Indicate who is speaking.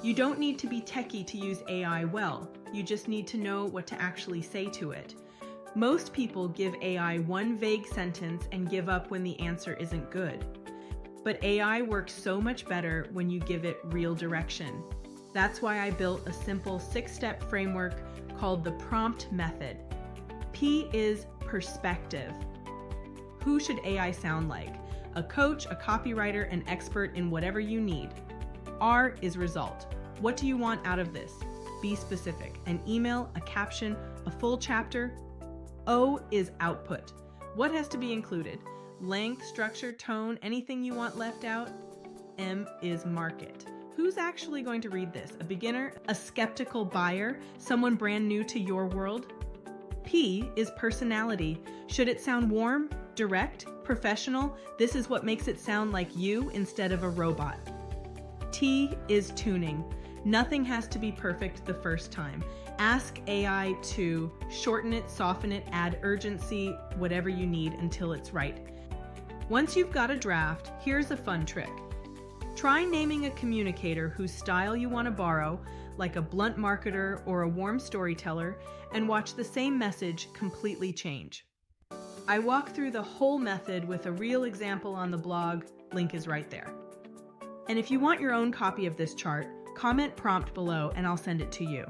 Speaker 1: You don't need to be techie to use AI well. You just need to know what to actually say to it. Most people give AI one vague sentence and give up when the answer isn't good. But AI works so much better when you give it real direction. That's why I built a simple 6-step framework called the prompt method. P is perspective. Who should AI sound like? A coach, a copywriter, an expert in whatever you need. R is result. What do you want out of this? Be specific. An email, a caption, a full chapter. O is output. What has to be included? Length, structure, tone, anything you want left out. M is market. Who's actually going to read this? A beginner, a skeptical buyer, someone brand new to your world? P is personality. Should it sound warm, direct, professional? This is what makes it sound like you instead of a robot. T is tuning. Nothing has to be perfect the first time. Ask AI to shorten it, soften it, add urgency, whatever you need until it's right. Once you've got a draft, here's a fun trick. Try naming a communicator whose style you want to borrow, like a blunt marketer or a warm storyteller, and watch the same message completely change. I walk through the whole method with a real example on the blog, link is right there. And if you want your own copy of this chart, comment prompt below and I'll send it to you.